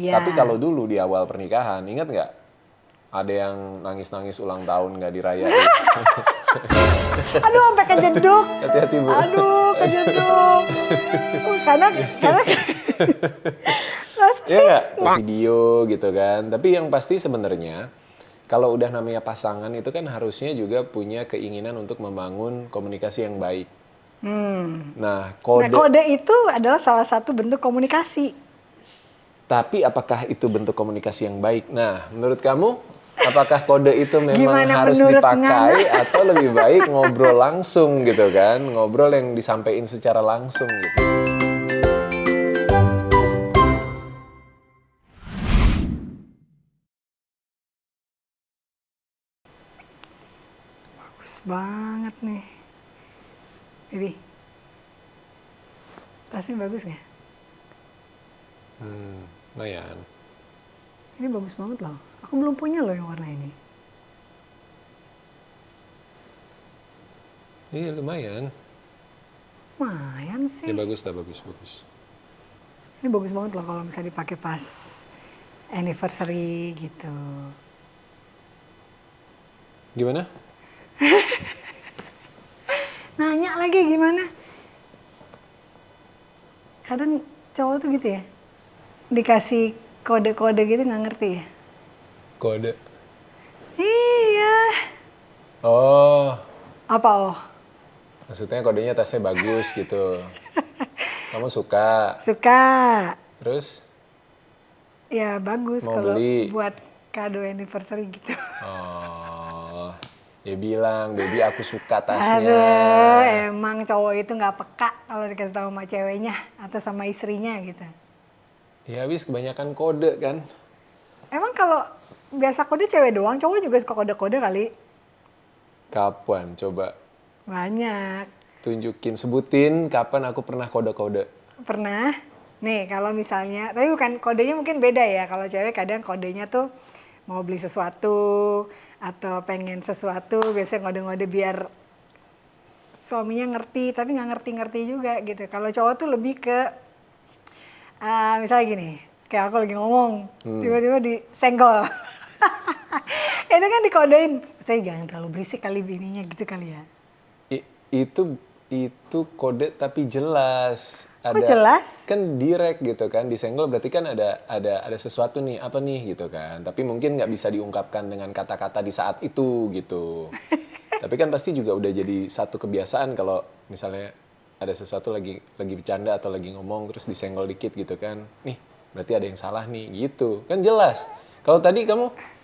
Iya. Tapi kalau dulu di awal pernikahan, ingat nggak? Ada yang nangis-nangis ulang tahun nggak dirayain. Aduh, sampai kejeduk. Hati-hati, Bu. Aduh, kejeduk. Karena Iya nggak? Video gitu kan. Tapi yang pasti sebenarnya kalau udah namanya pasangan itu kan harusnya juga punya keinginan untuk membangun komunikasi yang baik. Nah, kode itu adalah salah satu bentuk komunikasi. Tapi apakah itu bentuk komunikasi yang baik? Nah, menurut kamu, apakah kode itu memang Gimana harus menurut dipakai atau lebih baik ngobrol langsung gitu kan? Ngobrol yang disampaikan secara langsung gitu. Bagus banget nih. Baby. Tasnya bagus nggak? Lumayan. Ini bagus banget loh. Aku belum punya loh yang warna ini. Iya, lumayan. Lumayan sih. Ya bagus lah, bagus. Ini bagus banget loh kalau misalnya dipakai pas anniversary gitu. Gimana? Nanya lagi gimana? Kadang cowok tuh gitu ya. Dikasih kode-kode gitu nggak ngerti ya. Kode. Iya. Oh, Apa oh? maksudnya kodenya tasnya bagus gitu. Kamu suka. Suka. Terus? Ya bagus Mau kalau beli. buat kado anniversary gitu. Oh, dia bilang, baby aku suka tasnya. Aduh, emang cowok itu nggak peka kalau dikasih tahu sama ceweknya atau sama istrinya gitu. Ya habis kebanyakan kode kan. Emang kalau biasa kode cewek doang, cowok juga suka kode-kode kali. Kapan? Coba Banyak. tunjukin, sebutin kapan aku pernah kode-kode. Pernah? Nih, kalau misalnya, tapi bukan kodenya mungkin beda ya. Kalau cewek kadang kodenya tuh mau beli sesuatu atau pengen sesuatu, biasanya ngode-ngode biar suaminya ngerti, tapi nggak ngerti-ngerti juga gitu. Kalau cowok tuh lebih ke, misalnya gini, kayak aku lagi ngomong, tiba-tiba disenggol. Itu kan dikodein, saya jangan terlalu berisik kali bininya gitu kali ya. Itu kode tapi jelas. Oh, jelas? Kan direct gitu kan, disenggol berarti kan ada sesuatu nih, apa nih gitu kan. Tapi mungkin nggak bisa diungkapkan dengan kata-kata di saat itu gitu. Tapi kan pasti juga udah jadi satu kebiasaan kalau misalnya ada sesuatu lagi bercanda atau lagi ngomong terus disenggol dikit gitu kan. Nih, berarti ada yang salah nih gitu. Kan jelas. Kalau tadi kamu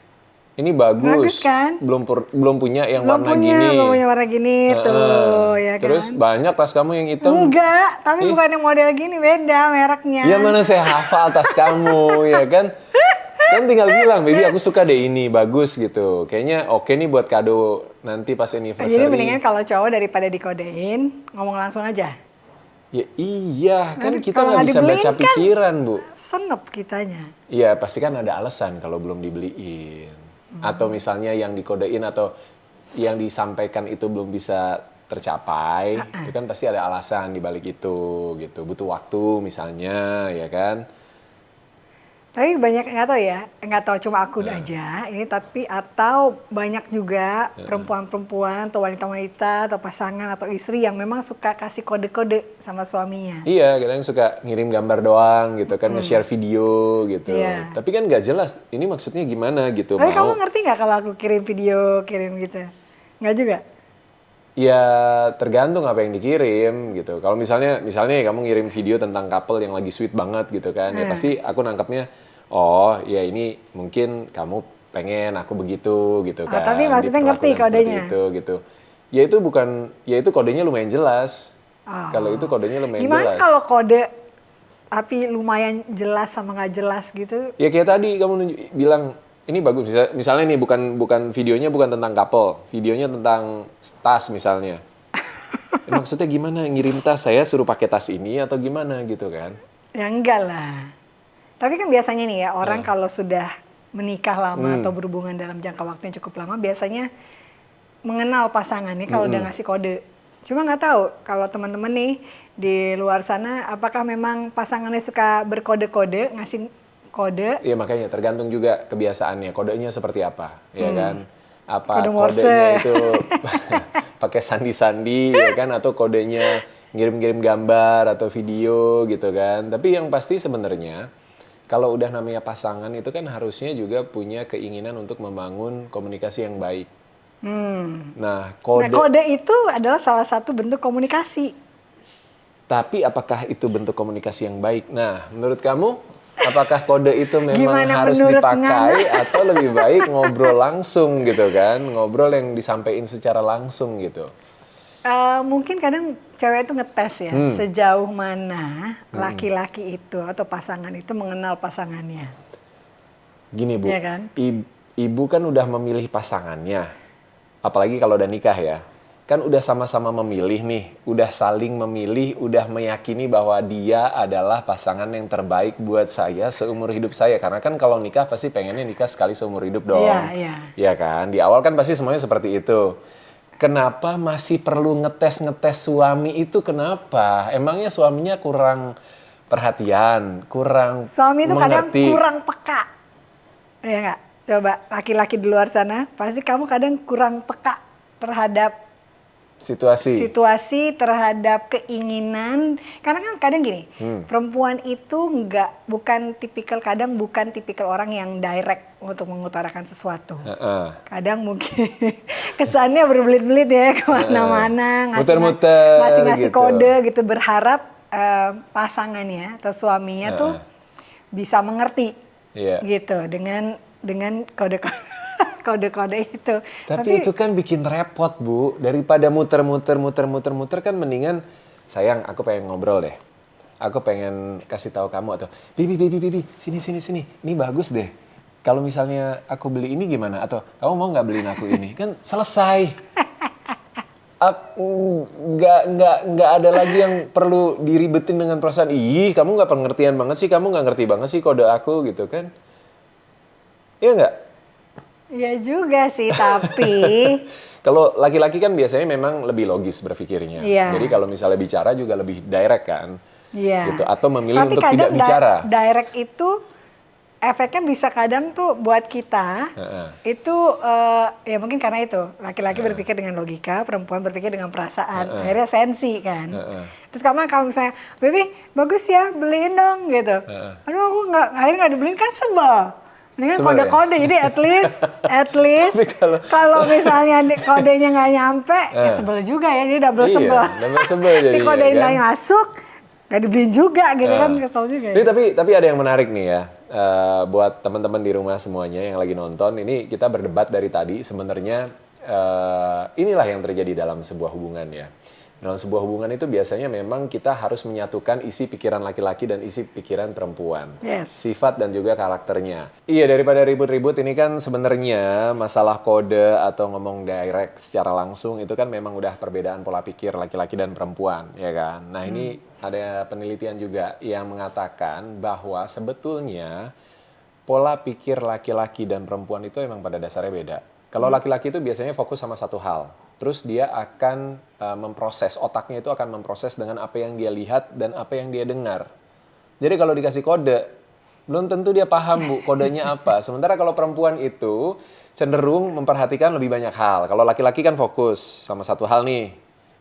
ini bagus kan? Belum punya yang warna gini. Belum punya warna gini tuh, ya kan? Terus banyak tas kamu yang hitam. Enggak, tapi bukan yang model gini, beda mereknya. Ya mana saya hafal tas kamu, ya kan? Kan tinggal bilang, baby aku suka deh ini, bagus gitu. Kayaknya oke nih buat kado nanti pas anniversary. Jadi mendingan kalau cowok daripada dikodein, ngomong langsung aja. Ya iya, kan Nanti kita kalau nggak bisa dibeliin baca pikiran, Bu. Senep kitanya. Iya, pasti kan ada alasan kalau belum dibeliin. Atau misalnya yang dikodein atau yang disampaikan itu belum bisa tercapai, itu kan pasti ada alasan di balik itu gitu. Butuh waktu misalnya, ya kan? Tapi banyak, nggak tahu cuma aku aja ini, tapi atau banyak juga perempuan-perempuan atau wanita-wanita atau pasangan atau istri yang memang suka kasih kode-kode sama suaminya. Iya, kadang suka ngirim gambar doang gitu kan, nge-share video gitu. Iya. Tapi kan nggak jelas, ini maksudnya gimana gitu. Tapi kamu ngerti nggak kalau aku kirim video, kirim gitu? Nggak juga? Ya tergantung apa yang dikirim gitu. Kalau misalnya kamu ngirim video tentang couple yang lagi sweet banget gitu kan, ya pasti aku nangkapnya, oh ya ini mungkin kamu pengen aku begitu gitu kan. Tapi maksudnya ngerti kodenya? Itu gitu. Ya itu bukan, ya itu kodenya lumayan jelas. Kalau itu kodenya lumayan Gimana jelas. kalau kode tapi lumayan jelas sama nggak jelas gitu? Ya kayak tadi kamu bilang ini bagus, misalnya nih bukan videonya bukan tentang couple, videonya tentang tas misalnya. Maksudnya gimana, ngirim tas saya suruh pakai tas ini atau gimana gitu kan? Ya enggak lah. Tapi kan biasanya nih ya orang kalau sudah menikah lama atau berhubungan dalam jangka waktu yang cukup lama biasanya mengenal pasangannya kalau udah ngasih kode. Cuma nggak tahu kalau teman-teman nih di luar sana apakah memang pasangannya suka berkode-kode ngasih kode. Iya makanya tergantung juga kebiasaannya, kodenya seperti apa, ya kan? Apa Kode Morse. kodenya itu pakai sandi-sandi, ya kan? Atau kodenya ngirim-ngirim gambar atau video gitu kan? Tapi yang pasti sebenarnya kalau udah namanya pasangan itu kan harusnya juga punya keinginan untuk membangun komunikasi yang baik. Nah, Nah, kode. kode itu adalah salah satu bentuk komunikasi. Tapi apakah itu bentuk komunikasi yang baik? Nah, menurut kamu, apakah kode itu memang Gimana harus menurut dipakai Ngana? atau lebih baik ngobrol langsung gitu kan? Ngobrol yang disampaikan secara langsung gitu. Mungkin kadang cewek itu ngetes ya, sejauh mana laki-laki itu atau pasangan itu mengenal pasangannya. Gini Bu, Iya kan? ibu kan udah memilih pasangannya. Apalagi kalau udah nikah ya. Kan udah sama-sama memilih nih, udah saling memilih, udah meyakini bahwa dia adalah pasangan yang terbaik buat saya seumur hidup saya. Karena kan kalau nikah pasti pengennya nikah sekali seumur hidup dong. Iya, iya. Iya kan? Di awal kan pasti semuanya seperti itu. Kenapa masih perlu ngetes-ngetes suami itu kenapa? Emangnya suaminya kurang perhatian, kurang Suami itu kadang mengerti? kurang peka. Ya nggak? Coba laki-laki di luar sana, pasti kamu kadang kurang peka terhadap situasi, terhadap keinginan. Karena kan kadang gini, perempuan itu bukan tipikal orang yang direct untuk mengutarakan sesuatu. Kadang mungkin kesannya berbelit-belit ya kemana-mana, Muter-muter ngasih gitu. kode gitu, berharap pasangannya atau suaminya tuh bisa mengerti, Iya. gitu dengan kode-kode itu. Tapi itu kan bikin repot Bu, daripada muter-muter kan mendingan sayang aku pengen ngobrol deh. Aku pengen kasih tahu kamu atau Bibi, sini, ini bagus deh. Kalau misalnya aku beli ini gimana? Atau kamu mau nggak beliin aku ini? Kan selesai. Nggak ada lagi yang perlu diribetin dengan perasaan. Ih, kamu nggak pengertian banget sih, kamu nggak ngerti banget sih kode aku gitu kan? Iya nggak? Iya juga sih, tapi Kalau laki-laki kan biasanya memang lebih logis berpikirnya. Iya. Jadi kalau misalnya bicara juga lebih direct kan. iya. Gitu. Atau memilih Tapi untuk kadang tidak bicara. direct itu efeknya bisa kadang tuh buat kita itu ya mungkin karena itu laki-laki berpikir dengan logika, perempuan berpikir dengan perasaan, akhirnya sensi kan. Terus kalau misalnya, Baby bagus ya beliin dong gitu. Aduh aku akhirnya nggak dibeliin kan sebel. Mendingan Sebel kode-kode, jadi at least Tapi kalau misalnya kodenya nggak nyampe, ya sebel juga ya, jadi double Iya, sebel. double sebel jadinya, Dikodein kan? nggak masuk, nggak dibeliin juga gitu kan, kesel juga ya. Ini tapi ada yang menarik nih ya. Buat teman-teman di rumah semuanya yang lagi nonton, ini kita berdebat dari tadi. Sebenarnya inilah yang terjadi dalam sebuah hubungan ya. Dalam sebuah hubungan itu biasanya memang kita harus menyatukan isi pikiran laki-laki dan isi pikiran perempuan. Yes. Sifat dan juga karakternya. Iya, daripada ribut-ribut ini kan sebenarnya masalah kode atau ngomong direct secara langsung itu kan memang udah perbedaan pola pikir laki-laki dan perempuan, ya kan? Nah, ini ada penelitian juga yang mengatakan bahwa sebetulnya pola pikir laki-laki dan perempuan itu emang pada dasarnya beda. Kalau laki-laki itu biasanya fokus sama satu hal. Terus dia akan memproses, otaknya itu akan memproses dengan apa yang dia lihat dan apa yang dia dengar. Jadi kalau dikasih kode, belum tentu dia paham Bu, kodenya apa. Sementara kalau perempuan itu cenderung memperhatikan lebih banyak hal. Kalau laki-laki kan fokus sama satu hal nih.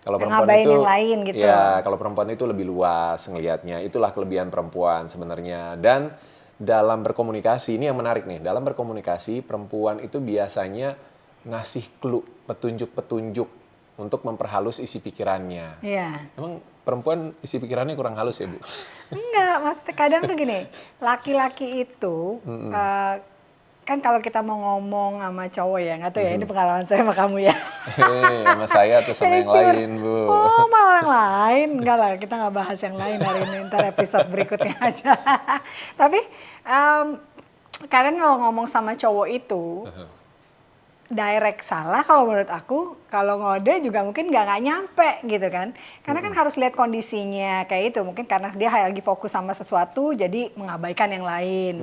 Kalau perempuan Ngabain itu, yang lain gitu. ya kalau perempuan itu lebih luas ngelihatnya. Itulah kelebihan perempuan sebenarnya. Dan dalam berkomunikasi, ini yang menarik nih. Dalam berkomunikasi, perempuan itu biasanya ngasih clue, petunjuk-petunjuk untuk memperhalus isi pikirannya. Iya. Emang perempuan isi pikirannya kurang halus ya Bu? Enggak, maksudnya kadang tuh gini, laki-laki itu kan kalau kita mau ngomong sama cowok ya, nggak tahu ya, ini pengalaman saya sama kamu ya. Sama saya atau sama yang Curhat. lain Bu? Oh, sama orang lain. Enggak lah, kita nggak bahas yang lain hari ini, ntar episode berikutnya aja. Tapi kadang kalau ngomong sama cowok itu, direct salah kalau menurut aku, kalau ngode juga mungkin nggak nyampe gitu kan. Karena kan harus lihat kondisinya kayak itu, mungkin karena dia lagi fokus sama sesuatu jadi mengabaikan yang lain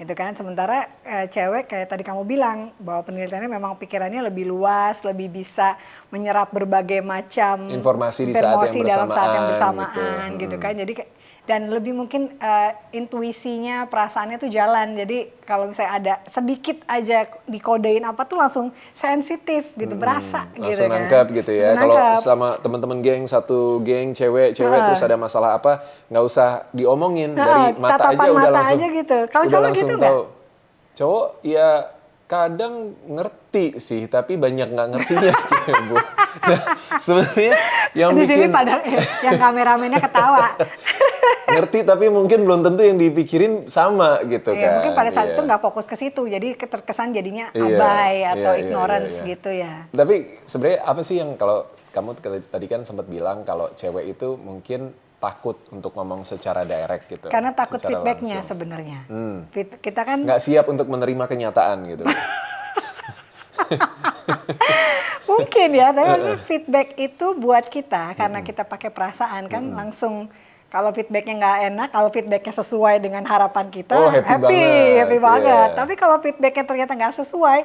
gitu kan. Sementara cewek kayak tadi kamu bilang bahwa penelitiannya memang pikirannya lebih luas, lebih bisa menyerap berbagai macam Informasi di saat yang dalam saat yang bersamaan, bersamaan gitu kan. Jadi Dan lebih mungkin intuisinya, perasaannya tuh jalan. Jadi kalau misalnya ada sedikit aja dikodein apa tuh langsung sensitif gitu, berasa gitu langsung kan. nangkep gitu ya. Langsung Kalau nangkep. sama teman-teman geng, satu geng cewek terus ada masalah apa, nggak usah diomongin, dari mata Tatapan aja udah mata langsung aja gitu. Kalau udah cowok langsung gitu nggak? tahu. Cowok ya kadang ngerti sih, tapi banyak nggak ngertinya gitu, Bu. Nah, sebenarnya yang Di sini bikin pada yang kameramennya ketawa. ngerti tapi mungkin belum tentu yang dipikirin sama gitu Ya, mungkin kan. pada saat Iya. itu nggak fokus ke situ, jadi terkesan jadinya Iya, abai atau iya, ignorance iya. gitu ya. Tapi sebenarnya apa sih yang kalau kamu tadi kan sempat bilang kalau cewek itu mungkin takut untuk ngomong secara direct gitu. Karena takut secara feedbacknya langsung. sebenarnya. Kita kan Nggak siap untuk menerima kenyataan gitu. mungkin ya, tapi maksudnya feedback itu buat kita karena kita pakai perasaan kan langsung. Kalau feedbacknya nggak enak, kalau feedbacknya sesuai dengan harapan kita, Oh, happy banget, happy banget. iya. Tapi kalau feedbacknya ternyata nggak sesuai,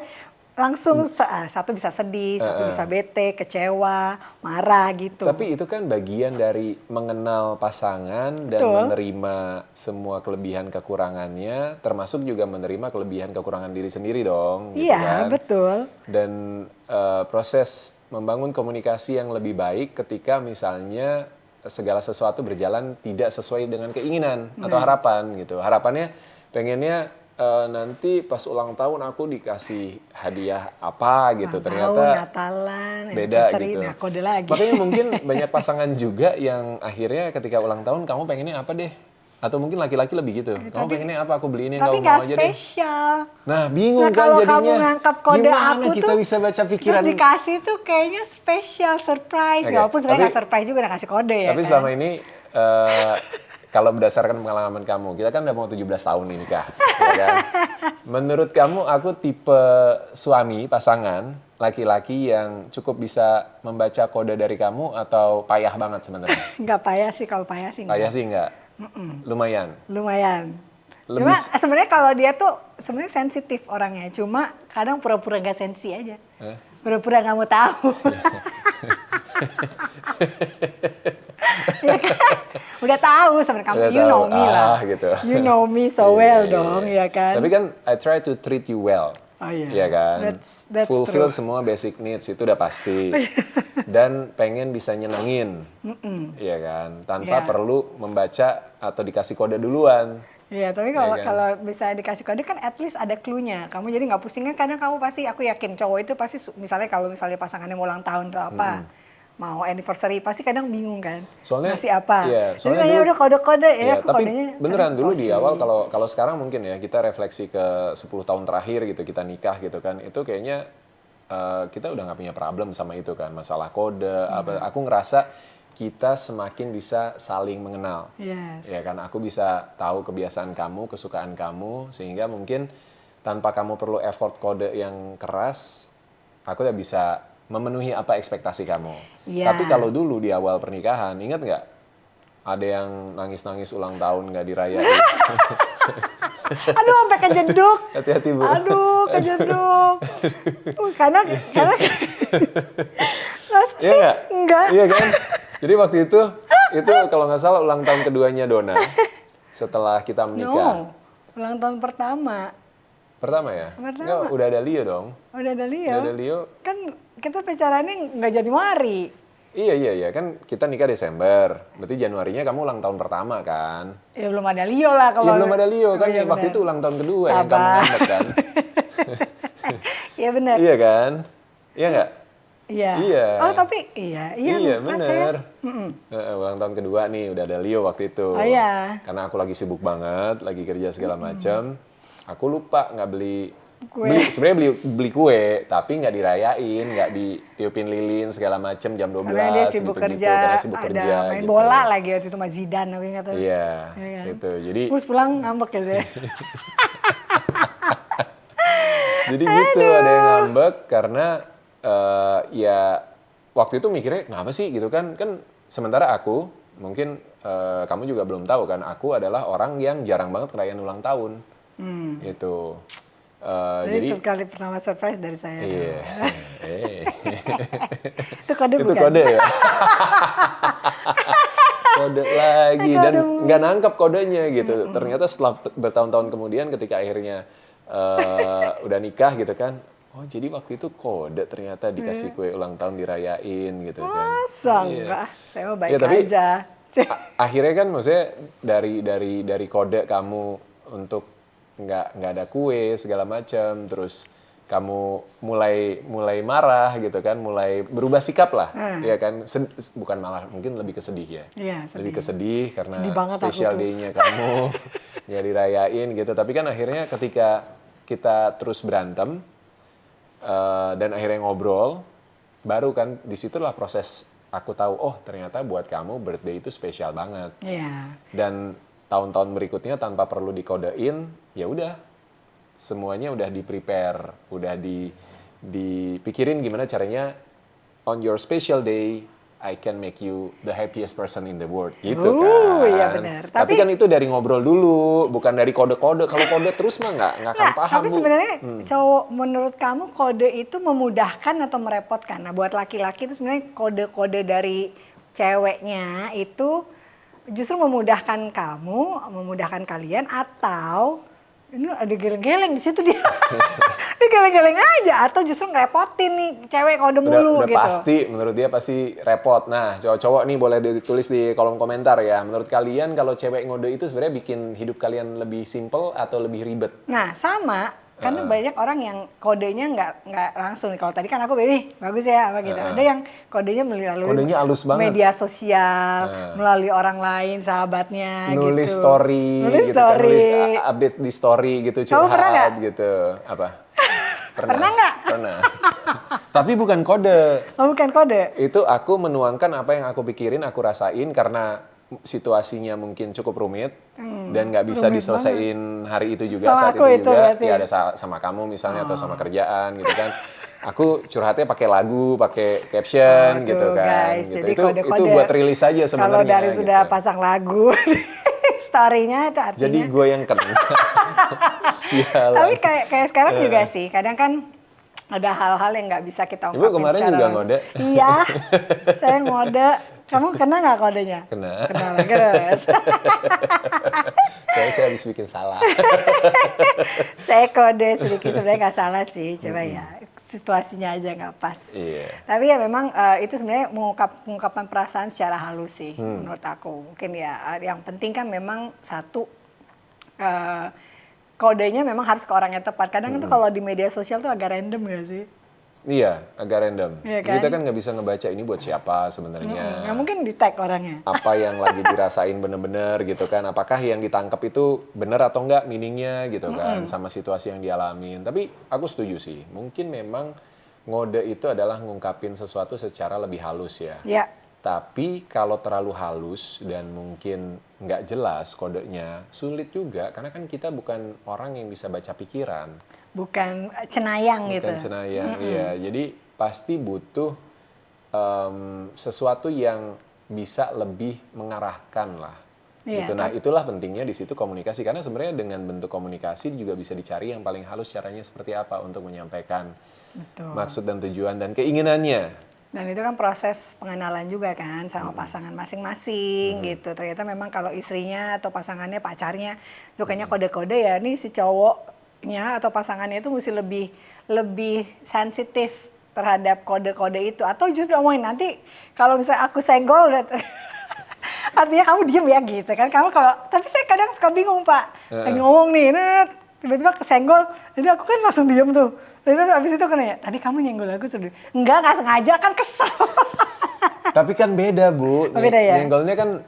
langsung satu bisa sedih, satu bisa bete, kecewa, marah gitu. Tapi itu kan bagian dari mengenal pasangan dan Betul. menerima semua kelebihan kekurangannya, termasuk juga menerima kelebihan kekurangan diri sendiri dong. Gitu Iya, kan? betul. Dan proses membangun komunikasi yang lebih baik ketika misalnya segala sesuatu berjalan tidak sesuai dengan keinginan atau harapan gitu. Harapannya pengennya nanti pas ulang tahun aku dikasih hadiah apa gitu. Ternyata Natalan, beda anniversary, gitu. nah kode lagi. Makanya mungkin banyak pasangan juga yang akhirnya ketika ulang tahun kamu pengennya apa deh? Atau mungkin laki-laki lebih gitu. Kamu pengennya apa? Aku beliin yang Tapi kamu mau nggak aja deh. spesial. Nah, bingung Nah, kan kalau jadinya. kamu nangkap kode Gimana aku kita tuh, bisa baca pikiran? terus dikasih tuh kayaknya spesial, surprise. Oke, Walaupun sebenarnya tapi- nggak surprise juga udah kasih kode ya Tapi kan. selama ini kalau berdasarkan pengalaman kamu, kita kan udah mau 17 tahun nih nikah, ya kan? Menurut kamu aku tipe suami, pasangan, laki-laki yang cukup bisa membaca kode dari kamu atau payah banget sebenarnya? Nggak payah sih, kalau payah sih Payah nggak. sih enggak? Lumayan. Lumayan. Lebih Cuma sebenarnya kalau dia tuh sebenarnya sensitif orangnya. Cuma kadang pura-pura nggak sensi aja. Pura-pura nggak mau tahu. Ya kan? Udah tahu sebenarnya kamu, Udah you know tahu, me lah. gitu. You know me so Iya, well iya, dong, iya. ya kan? Tapi kan I try to treat you well. Oh iya. Iya kan? That's Fulfill true. semua basic needs itu udah pasti. Dan pengen bisa nyenengin. Iya kan? Tanpa Iya. perlu membaca atau dikasih kode duluan. Iya, tapi kalau Iya kan? kalau bisa dikasih kode kan at least ada clue-nya. Kamu jadi nggak pusing kan, kadang kamu pasti, aku yakin cowok itu pasti misalnya kalau misalnya pasangannya mau ulang tahun atau apa, mau anniversary, pasti kadang bingung kan. Soalnya- ngasih apa. iya, Jadi soalnya nanya dulu- udah kode-kode ya, Iya, aku tapi kodenya beneran kadang dulu di emosi. awal kalau sekarang mungkin ya kita refleksi ke 10 tahun terakhir gitu kita nikah gitu kan, itu kayaknya kita udah nggak punya problem sama itu kan, masalah kode apa. Aku ngerasa kita semakin bisa saling mengenal. Yes. Ya kan, aku bisa tahu kebiasaan kamu, kesukaan kamu, sehingga mungkin tanpa kamu perlu effort kode yang keras, aku udah bisa memenuhi apa ekspektasi kamu. Iya. Tapi kalau dulu di awal pernikahan, ingat nggak? Ada yang nangis-nangis ulang tahun nggak dirayain. Aduh, sampai kejeduk. Hati-hati, Bu. Aduh, kejeduk. Karena Iya nggak? Enggak. Iya kan? Jadi waktu itu kalau nggak salah ulang tahun keduanya Dona. Setelah kita menikah. No, ulang tahun pertama. Pertama ya? Pertama. Nggak, udah ada Leo dong. Udah ada Leo. Udah ada Leo. Kan kita pacarannya nggak Januari. Iya. Kan kita nikah Desember. Berarti Januarinya kamu ulang tahun pertama kan? Ya belum ada Leo lah kalau. Iya belum ada Leo kan? Oh, iya, Waktu benar. itu ulang tahun kedua yang kamu Sabar. ngambek kan? Iya benar. Iya kan? Iya nggak? Iya. Iya. Oh tapi iya lupa bener. saya. Ulang tahun kedua nih udah ada Leo waktu itu. Oh iya. Karena aku lagi sibuk banget, lagi kerja segala macam. Aku lupa nggak beli Kue. sebenarnya beli kue, tapi nggak dirayain, nggak ditiupin lilin segala macam jam 12 Karena dia sibuk gitu-gitu. kerja, Karena sibuk ada kerja. main gitu. bola lagi waktu itu sama Zidane, aku ingat tuh. Iya, Iya kan? gitu. Jadi Terus pulang ngambek ya deh. Jadi gitu ada yang ngambek karena ya waktu itu mikirnya kenapa sih gitu kan sementara aku mungkin kamu juga belum tahu kan aku adalah orang yang jarang banget ngerayain ulang tahun gitu. Jadi Jadi sekali pertama surprise dari saya. iya. Itu kode Itu bukan? kode ya. kode lagi dan Kode nggak nangkep kodenya gitu. Ternyata setelah bertahun-tahun kemudian ketika akhirnya udah nikah gitu kan, oh jadi waktu itu kode ternyata dikasih kue ulang tahun dirayain gitu kan. Masa Iya. enggak? Saya mau baik Iya, tapi aja. akhirnya kan maksudnya dari kode kamu untuk nggak ada kue segala macam, terus kamu mulai marah gitu kan, mulai berubah sikap lah, ya kan, bukan malah mungkin lebih kesedih ya, Iya, lebih kesedih karena Sedih banget aku special tuh. day-nya kamu nggak dirayain gitu. Tapi kan akhirnya ketika kita terus berantem dan akhirnya ngobrol, baru kan disitulah proses aku tahu, oh ternyata buat kamu birthday itu spesial banget. Iya. Dan tahun-tahun berikutnya tanpa perlu dikodein, ya udah semuanya udah di-prepare, udah dipikirin gimana caranya on your special day I can make you the happiest person in the world gitu kan. Iya benar. Tapi kan itu dari ngobrol dulu, bukan dari kode-kode. Kalau kode terus mah nggak akan Nggak, paham, tapi Bu. sebenarnya cowok menurut kamu kode itu memudahkan atau merepotkan? Nah, buat laki-laki itu sebenarnya kode-kode dari ceweknya itu justru memudahkan kamu, memudahkan kalian, atau ini ada geleng-geleng di situ dia. Dia geleng-geleng aja, atau justru ngerepotin nih cewek kode mulu Udah gitu. pasti, menurut dia pasti repot. Nah, cowok-cowok nih boleh ditulis di kolom komentar ya. Menurut kalian kalau cewek ngode itu sebenarnya bikin hidup kalian lebih simple atau lebih ribet? Nah, sama. Karena banyak orang yang kodenya nggak langsung. Kalau tadi kan aku bagus ya apa gitu. Ada yang kodenya melalui Kodenya halus banget. media sosial, melalui orang lain, sahabatnya Nulis gitu. story Nulis gitu kan, story. nulis update di story gitu, Kamu pernah nggak? curhat gitu. Apa? Pernah nggak? Pernah. Tapi bukan kode. Oh, bukan kode. Itu aku menuangkan apa yang aku pikirin, aku rasain karena situasinya mungkin cukup rumit dan nggak bisa Rumit diselesain hari itu juga, Sama saat aku itu itu juga. berarti. Ya ada sama kamu misalnya atau sama kerjaan gitu kan. Aku curhatnya pakai lagu, pakai caption Tuh, gitu kan. guys, Gitu. jadi itu kode-kode. buat rilis aja sebenarnya. Kalau dari gitu. sudah pasang lagu, story-nya itu artinya. Jadi gue yang kena. Sialan. Tapi kayak sekarang juga sih, kadang kan ada hal-hal yang nggak bisa kita ungkapin. Ibu kemarin secara juga langsung. ngode? Iya, saya ngode. Kamu kena nggak kodenya? Kena. Kena lagi guys. Saya habis bikin salah. Saya kode sedikit, sebenarnya nggak salah sih, coba ya situasinya aja nggak pas. Iya. Tapi ya memang itu sebenarnya mengungkapkan perasaan secara halus sih menurut aku. Mungkin ya yang penting kan memang satu kodenya memang harus ke orang yang tepat. Kadang itu kalau di media sosial tuh agak random gak sih? Iya, agak random. Iya kan? Kita kan nggak bisa ngebaca ini buat siapa sebenarnya. Nggak mungkin di tag orangnya. Apa yang lagi dirasain bener-bener gitu kan. Apakah yang ditangkap itu bener atau enggak meaningnya gitu kan. Sama situasi yang dialamin. Tapi aku setuju sih. Mungkin memang ngode itu adalah ngungkapin sesuatu secara lebih halus ya. Ya. Tapi kalau terlalu halus dan mungkin nggak jelas kodenya, sulit juga. Karena kan kita bukan orang yang bisa baca pikiran. Bukan cenayang gitu. Bukan senayang, iya. Jadi pasti butuh sesuatu yang bisa lebih mengarahkan lah. Iya, Gitu. Nah, itulah pentingnya di situ komunikasi. Karena sebenarnya dengan bentuk komunikasi juga bisa dicari yang paling halus caranya seperti apa untuk menyampaikan Betul. maksud dan tujuan dan keinginannya. Dan itu kan proses pengenalan juga kan sama pasangan masing-masing gitu. Ternyata memang kalau istrinya atau pasangannya, pacarnya sukanya kode-kode ya, nih si cowoknya atau pasangannya itu mesti lebih sensitif terhadap kode-kode itu. Atau justru ngomongin nanti kalau misalnya aku senggol, artinya kamu diem ya gitu kan. Kamu tapi saya kadang suka bingung Pak. Lagi ngomong nih, tiba-tiba kesenggol, jadi aku kan langsung diem tuh. Terus abis itu kan ya, tadi kamu nyenggol aku sedih. Enggak sengaja, kan kesel. Tapi kan beda, Bu. Oh, beda ya? Nyenggolnya kan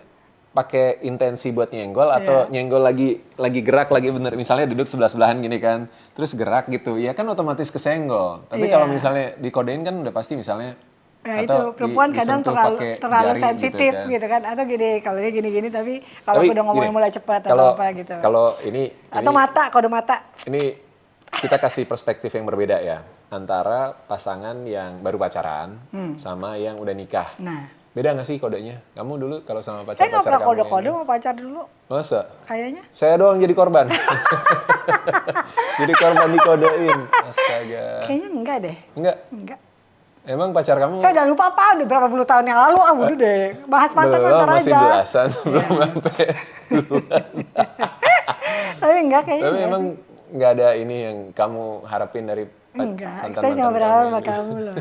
pakai intensi buat nyenggol atau nyenggol lagi gerak lagi bener. Misalnya duduk sebelah-sebelahan gini kan, terus gerak gitu. Ya kan otomatis kesenggol. Tapi kalau misalnya dikodein kan udah pasti misalnya Nah atau itu perempuan kadang disentuh pakai terlalu jari sensitif gitu kan. Atau gini, kalau dia gini-gini tapi kalau aku udah ngomongin mulai cepat atau apa gitu. Kalau ini Atau mata, kode mata. ini kita kasih perspektif yang berbeda ya antara pasangan yang baru pacaran sama yang udah nikah. Nah, Beda nggak sih kodenya? Kamu dulu kalau sama saya nggak pacar-pacar pernah kamu kode-kode yang- mau pacar dulu. Masa? Kayaknya. Saya doang jadi korban. Jadi korban dikodein. Astaga. Kayaknya enggak deh. Enggak. Enggak. Emang pacar kamu Saya udah lupa apa, udah berapa puluh tahun yang lalu, udah deh. Bahas mantan belum, mantan masih aja. belasan, belum sampai. Tapi enggak kayaknya Tapi enggak emang sih. nggak ada ini yang kamu harapin dari Enggak, mantan saya cuma mantan berharap kamu sama ini. kamu loh.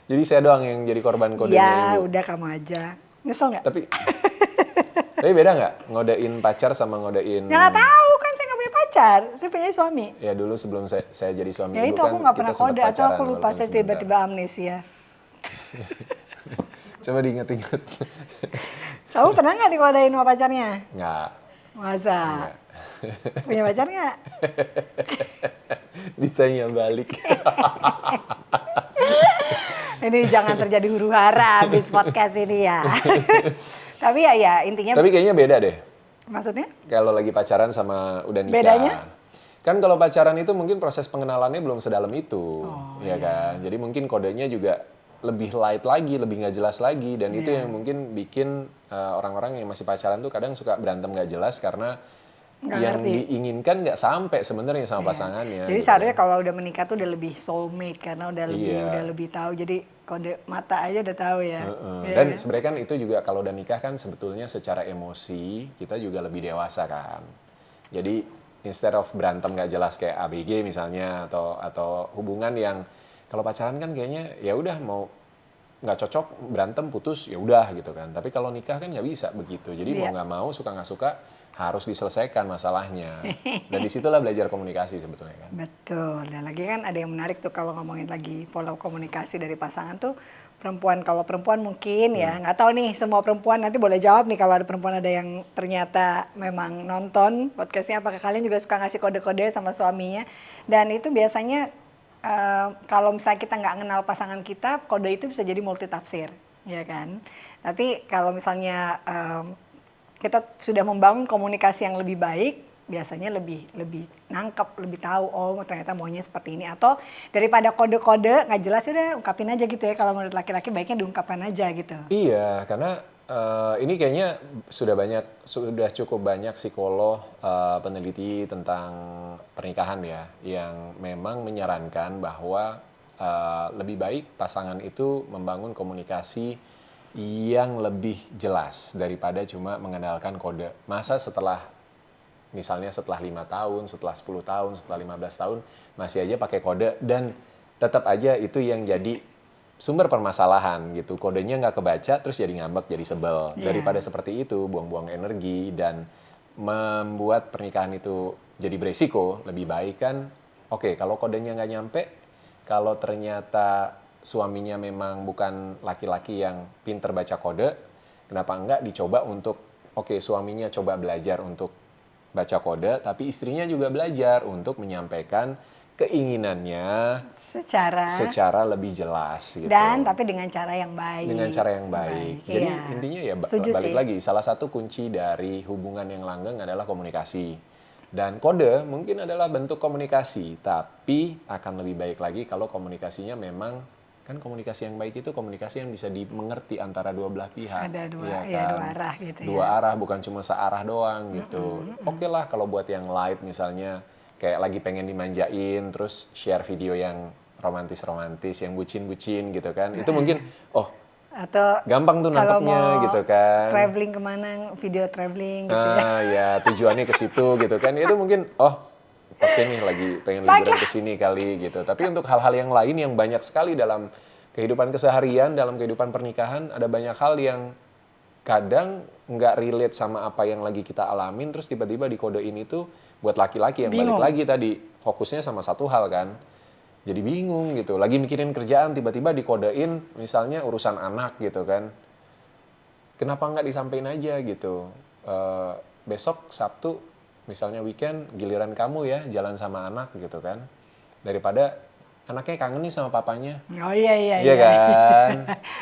Jadi saya doang yang jadi korban kodenya Iya, ibu. udah kamu aja. Nyesel nggak? Tapi beda nggak ngodein pacar sama ngodein? Nggak tahu kan saya nggak punya pacar, saya punya suami. Ya dulu sebelum saya jadi suami Ya ibu itu kan aku nggak kita pernah sempat kode atau pacaran aku lupa, walaupun saya sebentar. tiba-tiba amnesia. Coba diinget-inget. Kamu pernah nggak dikodein sama pacarnya? Nggak. Masa? Nggak. Punya pacar nggak? Ditanya balik. Ini jangan terjadi huru hara habis podcast ini ya. Tapi ya intinya. Tapi kayaknya beda deh. Maksudnya? Kalau lagi pacaran sama udah nikah. Bedanya? Kan kalau pacaran itu mungkin proses pengenalannya belum sedalam itu. Oh, ya kan? Jadi mungkin kodenya juga lebih light lagi, lebih nggak jelas lagi. Dan itu yang mungkin bikin orang-orang yang masih pacaran tuh kadang suka berantem nggak jelas karena Nggak yang ngerti. diinginkan nggak sampai sebenarnya sama pasangannya. Jadi gitu. seharusnya kalau udah menikah tuh udah lebih soulmate karena udah Iya. lebih tahu. Jadi kode mata aja udah tahu ya. Iya Dan kan? sebenarnya kan itu juga kalau udah nikah kan sebetulnya secara emosi kita juga lebih dewasa kan. Jadi instead of berantem nggak jelas kayak ABG misalnya atau hubungan yang kalau pacaran kan kayaknya ya udah mau nggak cocok berantem putus ya udah gitu kan. Tapi kalau nikah kan nggak bisa begitu. Jadi mau Iya. nggak mau suka nggak suka harus diselesaikan masalahnya. Dan disitulah belajar komunikasi sebetulnya kan. Betul. Dan lagi kan ada yang menarik tuh kalau ngomongin lagi pola komunikasi dari pasangan tuh perempuan. Kalau perempuan mungkin ya nggak tahu nih semua perempuan nanti boleh jawab nih kalau ada perempuan ada yang ternyata memang nonton podcastnya apakah kalian juga suka ngasih kode-kode sama suaminya dan itu biasanya kalau misalnya kita nggak kenal pasangan kita kode itu bisa jadi multitafsir ya kan. Tapi kalau misalnya kita sudah membangun komunikasi yang lebih baik, biasanya lebih nangkep, lebih tahu oh ternyata maunya seperti ini atau daripada kode-kode nggak jelas udah ungkapin aja gitu ya kalau menurut laki-laki baiknya diungkapkan aja gitu. Iya, karena ini kayaknya sudah cukup banyak psikolog peneliti tentang pernikahan ya, yang memang menyarankan bahwa lebih baik pasangan itu membangun komunikasi yang lebih jelas daripada cuma mengandalkan kode. Masa misalnya setelah 5 tahun, setelah 10 tahun, setelah 15 tahun masih aja pakai kode dan tetap aja itu yang jadi sumber permasalahan gitu. Kodenya nggak kebaca terus jadi ngambek, jadi sebel. Yeah. Daripada seperti itu buang-buang energi dan membuat pernikahan itu jadi beresiko, lebih baik kan oke, kalau kodenya nggak nyampe, kalau ternyata suaminya memang bukan laki-laki yang pinter baca kode, kenapa enggak dicoba untuk suaminya coba belajar untuk baca kode, tapi istrinya juga belajar untuk menyampaikan keinginannya secara lebih jelas gitu. Dan tapi dengan cara yang baik. Dengan cara yang baik. Jadi iya. intinya ya Setuju balik sih. lagi, salah satu kunci dari hubungan yang langgeng adalah komunikasi. Dan kode mungkin adalah bentuk komunikasi, tapi akan lebih baik lagi kalau komunikasinya memang, kan komunikasi yang baik itu komunikasi yang bisa dimengerti antara dua belah pihak. Ada dua, iya dua arah gitu ya. Dua arah, bukan cuma searah doang gitu. Oke lah kalau buat yang light misalnya, kayak lagi pengen dimanjain, terus share video yang romantis-romantis, yang bucin-bucin gitu kan. Itu mungkin, Atau gampang tuh kalau nangkepnya mau gitu kan. traveling kemana, video traveling gitu ya. Ya tujuannya ke situ gitu kan. Itu mungkin oke nih lagi pengen liburan ke sini kali gitu. Tapi untuk hal-hal yang lain yang banyak sekali dalam kehidupan keseharian, dalam kehidupan pernikahan, ada banyak hal yang kadang nggak relate sama apa yang lagi kita alamin, terus tiba-tiba dikodein itu buat laki-laki yang Bingung. balik lagi tadi fokusnya sama satu hal kan. Jadi bingung gitu, lagi mikirin kerjaan tiba-tiba dikodein misalnya urusan anak gitu kan. Kenapa nggak disampaikan aja gitu. Besok Sabtu misalnya weekend giliran kamu ya jalan sama anak gitu kan. Daripada anaknya kangen nih sama papanya. Oh iya. Iya kan?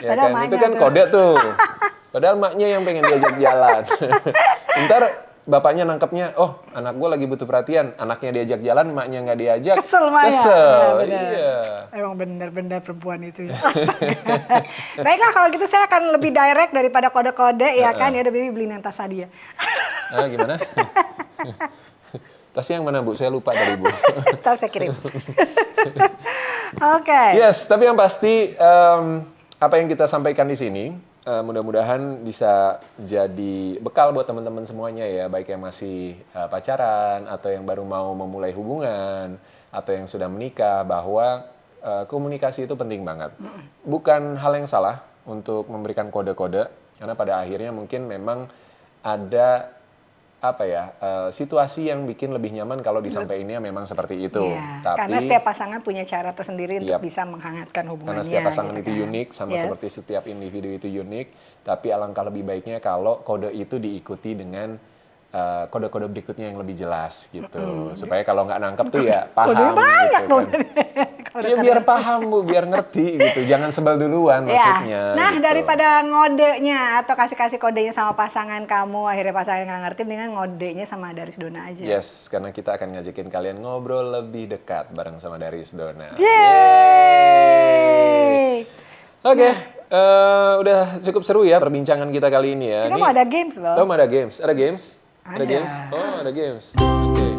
Ya Padahal kan? Itu maknya kan tuh. kode tuh. Padahal maknya yang pengen diajak jalan. Ntar bapaknya nangkepnya, anak gue lagi butuh perhatian. Anaknya diajak jalan, maknya nggak diajak. Kesel Maya. Kesel, Benar. iya. Emang benar-benar perempuan itu ya. Baiklah kalau gitu saya akan lebih direct daripada kode-kode ya kan. Ya udah Bibi beliin yang tas hadiah. Gimana? Tasnya yang mana Bu? Saya lupa tadi Bu. Ntar saya kirim. Oke. Yes, tapi yang pasti apa yang kita sampaikan di sini mudah-mudahan bisa jadi bekal buat teman-teman semuanya ya, baik yang masih pacaran atau yang baru mau memulai hubungan atau yang sudah menikah, bahwa komunikasi itu penting banget. Bukan hal yang salah untuk memberikan kode-kode, karena pada akhirnya mungkin memang ada situasi yang bikin lebih nyaman kalau disampaikannya memang seperti itu. Iya, Tapi karena setiap pasangan punya cara tersendiri untuk Yap. bisa menghangatkan hubungannya. karena setiap pasangan gitu itu kan. unik, sama Yes. seperti setiap individu itu unik, tapi alangkah lebih baiknya kalau kode itu diikuti dengan kode-kode berikutnya yang lebih jelas gitu. Supaya kalau nggak nangkep tuh ya paham Kodenya banyak gitu dong. kan. Ya biar paham Bu, biar ngerti gitu. Jangan sebel duluan maksudnya. Ya. Nah, gitu. daripada ngodenya atau kasih-kasih kodenya sama pasangan kamu, akhirnya pasangan nggak ngerti, mendingan ngodenya sama Darius Dona aja. Yes, karena kita akan ngajakin kalian ngobrol lebih dekat bareng sama Darius Dona. Yeay! Oke, udah cukup seru ya perbincangan kita kali ini ya. Kita mau ada games loh. Oh, ada games? Ada games? Ada. Games? Oh, ada games. Oke.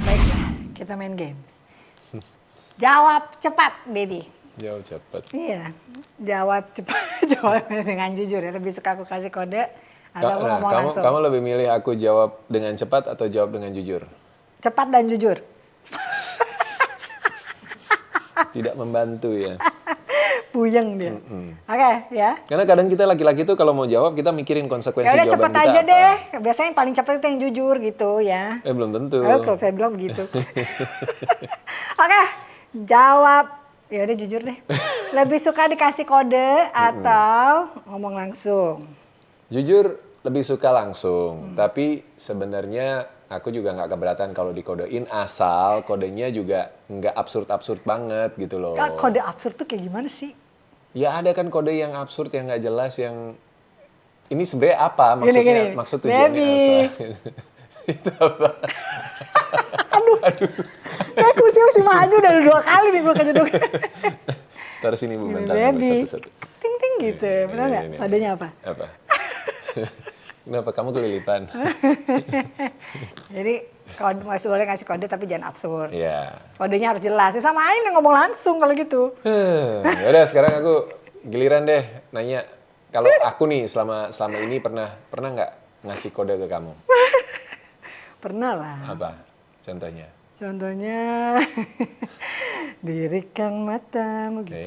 Baiklah, kita main game. Jawab cepat, baby. Jauh cepet. Iya, jawab cepat, jawab dengan jujur ya. Lebih suka aku kasih kode atau aku ngomong langsung. Kamu lebih milih aku jawab dengan cepat atau jawab dengan jujur? Cepat dan jujur. Tidak membantu ya. Puyeng dia. Oke, ya. Karena kadang kita laki-laki tuh kalau mau jawab kita mikirin konsekuensi Ya udah jawaban cepet kita aja apa. deh. Biasanya yang paling cepat itu yang jujur gitu ya. Belum tentu. Oke, saya bilang begitu. Oke, jawab. Ya udah jujur deh. Lebih suka dikasih kode atau ngomong langsung? Jujur lebih suka langsung, tapi sebenarnya aku juga nggak keberatan kalau dikodein, asal kodenya juga nggak absurd-absurd banget gitu loh. Kode absurd tuh kayak gimana sih? Ya ada kan kode yang absurd, yang nggak jelas, yang ini sebenarnya apa maksudnya, Gini. maksud tujuannya Baby. apa? Itu apa? Aduh. Kayak kursi masih maju dari 2 kali nih gue kejeduk. Taruh sini Bu, bentar Baby. satu-satu. Ting ting gitu. Benar nggak? Ini. Kodenya apa? Apa? Kenapa kamu kelilipan? Jadi masih boleh ngasih kode tapi jangan absurd. Iya. Kodenya harus jelas. Ya sama aja nih ngomong langsung kalau gitu. Ya udah sekarang aku giliran deh nanya, kalau aku nih selama ini pernah nggak ngasih kode ke kamu? Pernah lah. Apa contohnya? Contohnya dirikan matamu gitu.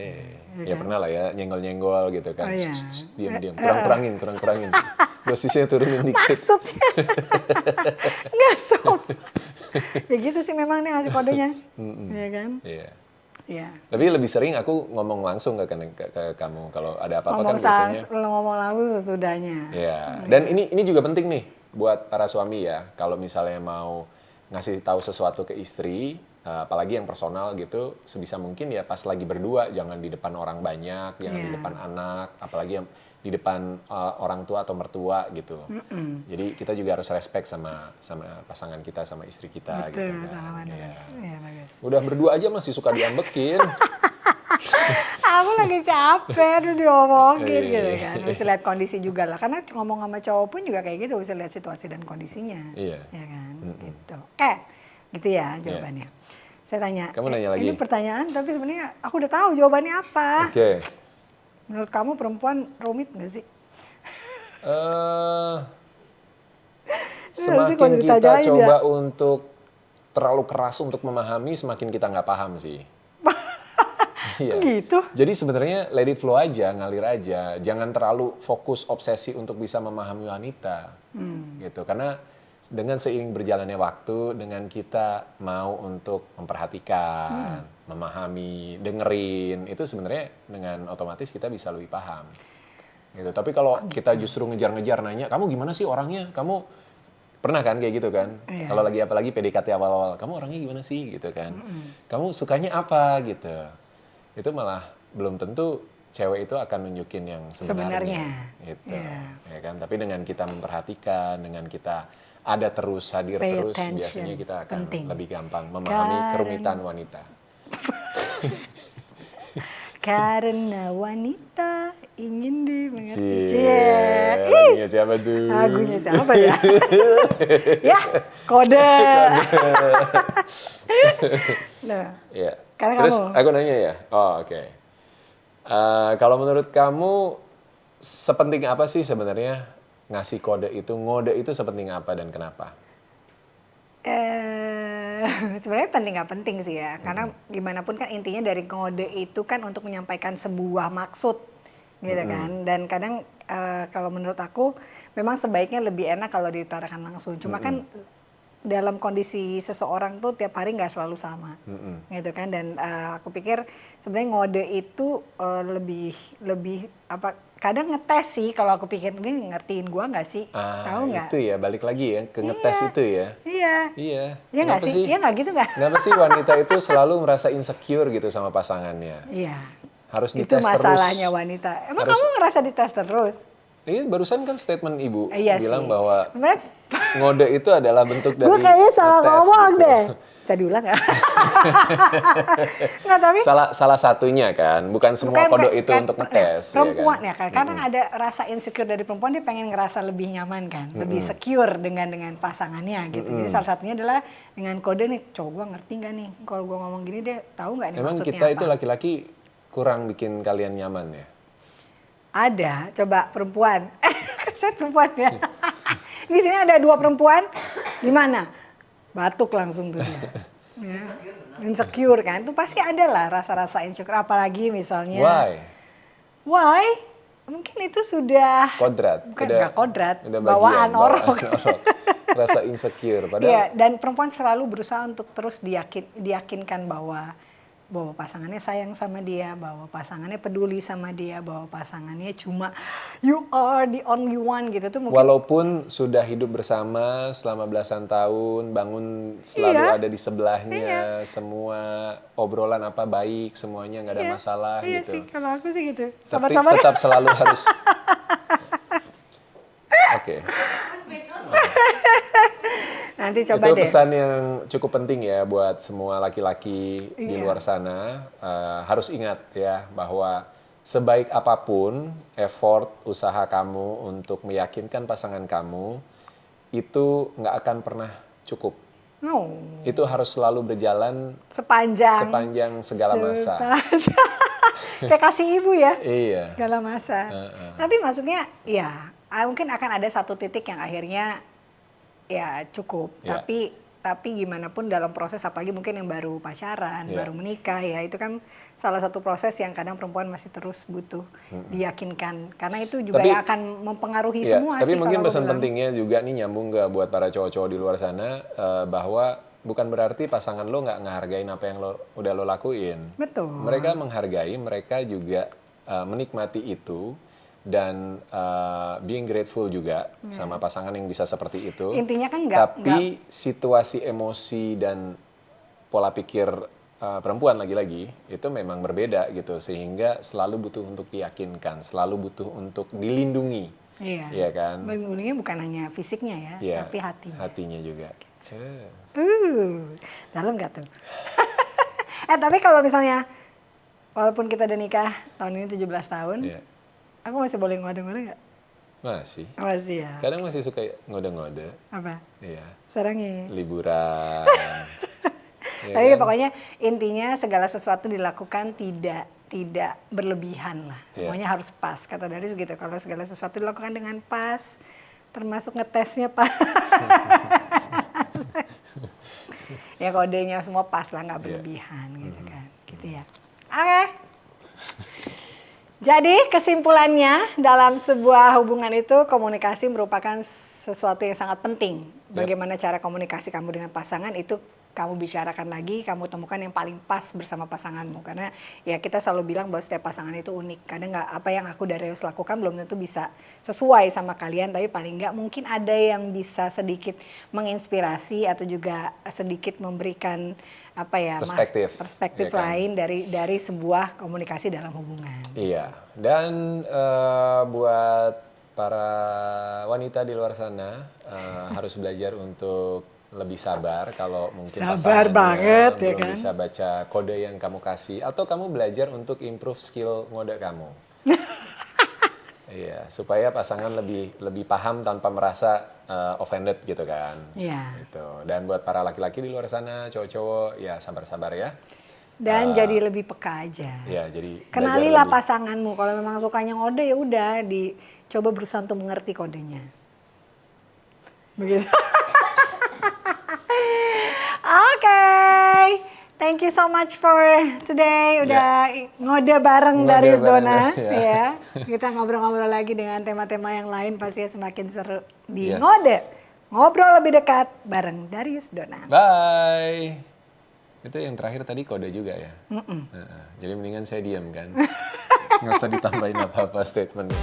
Ya pernah lah ya, nyenggol-nyenggol gitu kan. Oh, iya. Diam-diam, kurang-kurangin. Dosisnya turunin dikit. Maksudnya nggak sob. Ya gitu sih memang nih ngasih kodenya. Iya kan? Iya. Iya. Tapi lebih sering aku ngomong langsung ke kamu kalau ada apa-apa kan biasanya. Ngomong langsung sesudahnya. Iya. Dan ini juga penting nih buat para suami ya. Kalau misalnya mau ngasih tahu sesuatu ke istri, apalagi yang personal gitu, sebisa mungkin ya pas lagi berdua, jangan di depan orang banyak, jangan di depan anak, apalagi yang di depan orang tua atau mertua gitu. Jadi kita juga harus respect sama pasangan kita, sama istri kita. Betul, gitu kan. Iya, bagus. Udah berdua aja masih suka diambekin. Aku lagi capek terus diomongin Iya. gitu kan. Bisa lihat kondisi juga lah. Karena ngomong sama cowok pun juga kayak gitu, bisa lihat situasi dan kondisinya. Iya. Ya kan? Gitu. Oke. Gitu ya jawabannya. Saya tanya. Kamu nanya lagi. Ini pertanyaan tapi sebenarnya aku udah tahu jawabannya apa. Oke. Menurut kamu perempuan rumit nggak sih? Semakin kalau kita ditanyain coba untuk terlalu keras untuk memahami, semakin kita nggak paham sih. Iya. Gitu. Jadi sebenarnya let it flow aja, ngalir aja. Jangan terlalu fokus obsesi untuk bisa memahami wanita. Gitu. Karena dengan seiring berjalannya waktu, dengan kita mau untuk memperhatikan, memahami, dengerin, itu sebenarnya dengan otomatis kita bisa lebih paham. Gitu. Tapi kalau kita justru ngejar-ngejar nanya, kamu gimana sih orangnya? Kamu pernah kan kayak gitu kan? Iya. Kalau lagi apalagi PDKT awal-awal, kamu orangnya gimana sih gitu kan? Kamu sukanya apa gitu? Itu malah belum tentu cewek itu akan nunjukin yang sebenarnya. Gitu. Iya. Ya kan? Tapi dengan kita memperhatikan, dengan kita ada terus, hadir Pay terus, attention. biasanya kita akan Penting. lebih gampang memahami kerumitan wanita. Karena wanita ingin dimengerti. Cie, Ih, lagunya siapa tuh? lagunya siapa ya? Ya, kode. Nah, Iya. karena Terus kamu. aku nanya ya. Oh, oke. Kalau menurut kamu sepenting apa sih sebenarnya ngasih kode itu, ngode itu sepenting apa dan kenapa? Eh, sebenarnya penting nggak penting sih ya, karena gimana pun kan intinya dari kode itu kan untuk menyampaikan sebuah maksud, gitu kan. Dan kadang kalau menurut aku memang sebaiknya lebih enak kalau diutarakan langsung. Cuma kan dalam kondisi seseorang tuh tiap hari nggak selalu sama, gitu kan. Dan aku pikir sebenarnya ngode itu lebih lebih apa? Kadang ngetes sih kalau aku pikir ini ngertiin gua nggak sih, tahu nggak? Itu ya, balik lagi ya, ke ngetes Iya, itu ya. iya. Iya. Iya nggak Kenapa sih? sih? Iya nggak gitu nggak? Kenapa sih wanita itu selalu merasa insecure gitu sama pasangannya? Iya. Harus Itu dites terus. masalahnya wanita. Emang Harus- kamu ngerasa dites terus? Barusan kan statement ibu Iya bilang sih. bahwa Sebenarnya ngode itu adalah bentuk dari gue kayaknya salah ngetes ngomong gitu. deh. Bisa diulang nggak? Nggak, tapi Salah satunya kan, bukan semua kode itu kan, untuk ngetes. perempuan ya ya kan, karena ada rasa insecure dari perempuan, dia pengen ngerasa lebih nyaman kan, lebih secure dengan pasangannya gitu. Jadi salah satunya adalah dengan kode nih, cowok gue ngerti nggak nih kalau gue ngomong gini, dia tahu nggak nih Emang maksudnya kita apa? itu laki-laki kurang bikin kalian nyaman ya? Ada, coba perempuan. Saya perempuan ya. Di sini ada 2 perempuan, gimana? Batuk langsung tuh dia. Ya. Insecure kan, itu pasti ada lah rasa-rasa insecure. Apalagi misalnya. Why? Why? Mungkin itu sudah. Kodrat. Bukan, nggak kodrat, udah bawaan orang. orok. Rasa insecure. Iya, Padahal dan perempuan selalu berusaha untuk terus diyakinkan bahwa pasangannya sayang sama dia, bahwa pasangannya peduli sama dia, bahwa pasangannya cuma you are the only one gitu tuh mungkin. walaupun sudah hidup bersama selama belasan tahun, bangun selalu Iya. ada di sebelahnya, semua obrolan apa baik, semuanya nggak ada masalah Iya gitu. sih, kalau aku sih gitu. Tapi Sabar-sabar. tetap selalu harus. Oke. Nanti coba Itu deh. pesan yang cukup penting ya buat semua laki-laki di Iya. luar sana. Harus ingat ya bahwa sebaik apapun effort usaha kamu untuk meyakinkan pasangan kamu, itu nggak akan pernah cukup. No. Itu harus selalu berjalan Sepanjang segala masa. Kayak kasih ibu ya. Iya. Segala masa. Tapi maksudnya ya mungkin akan ada satu titik yang akhirnya ya cukup. Ya. Tapi gimana pun dalam proses, apalagi mungkin yang baru pacaran, Ya. baru menikah ya, itu kan salah satu proses yang kadang perempuan masih terus butuh diyakinkan. Karena itu juga Tapi- yang akan mempengaruhi Iya, semua tapi sih. mungkin kalau aku pesan bilang. pentingnya juga nih nyambung ke buat para cowok-cowok di luar sana, bahwa bukan berarti pasangan lo nggak ngehargain apa yang udah lo lakuin. Betul. Mereka menghargai, mereka juga menikmati itu dan being grateful juga sama pasangan yang bisa seperti itu. Intinya kan nggak. Tapi situasi emosi dan pola pikir perempuan lagi-lagi itu memang berbeda gitu, sehingga selalu butuh untuk diyakinkan, selalu butuh untuk dilindungi. Iya. Iya kan? Melindunginya bukan hanya fisiknya ya, Iya, tapi hatinya. hatinya juga. Dalam gak tuh? Tapi kalau misalnya, walaupun kita udah nikah tahun ini 17 tahun, Iya. aku masih boleh ngode-ngode gak? Masih. Masih ya. Kadang masih suka ngode-ngode. Apa? Iya. Sarangnya. Liburan. Iya Tapi kan? pokoknya intinya segala sesuatu dilakukan tidak berlebihan lah. Iya. Semuanya harus pas. Kata Darius gitu, kalau segala sesuatu dilakukan dengan pas, termasuk ngetesnya pas. Ya kodenya semua pas lah, nggak berlebihan gitu kan. Gitu ya. Oke. Jadi kesimpulannya dalam sebuah hubungan itu komunikasi merupakan sesuatu yang sangat penting. Bagaimana cara komunikasi kamu dengan pasangan itu kamu bicarakan lagi, kamu temukan yang paling pas bersama pasanganmu. Karena ya kita selalu bilang bahwa setiap pasangan itu unik. Kadang nggak apa yang aku Darius lakukan belum tentu bisa sesuai sama kalian, tapi paling nggak mungkin ada yang bisa sedikit menginspirasi atau juga sedikit memberikan apa ya perspektif ya kan? lain dari sebuah komunikasi dalam hubungan. Iya, dan buat para wanita di luar sana harus belajar untuk lebih sabar kalau mungkin Sabar pasangannya banget, ya belum kan? bisa baca kode yang kamu kasih, atau kamu belajar untuk improve skill ngode kamu. Iya, supaya pasangan lebih paham tanpa merasa offended gitu kan. Iya. Gitu. Dan buat para laki-laki di luar sana, cowok-cowok, ya sabar-sabar ya. Dan jadi lebih peka aja. Ya, jadi Kenalilah belajar lebih. pasanganmu. Kalau memang sukanya ngode ya udah dicoba berusaha untuk mengerti kodenya. Begitu. Oke. Thank you so much for today. Udah ngode bareng Ngode Darius bareng, Dona. ya. Ya. Kita ngobrol-ngobrol lagi dengan tema-tema yang lain pasti semakin seru di Yes. ngode. Ngobrol lebih dekat bareng Darius Dona. Bye. Itu yang terakhir tadi kode juga ya. Jadi mendingan saya diam kan. Nggak usah ditambahin apa-apa statementnya.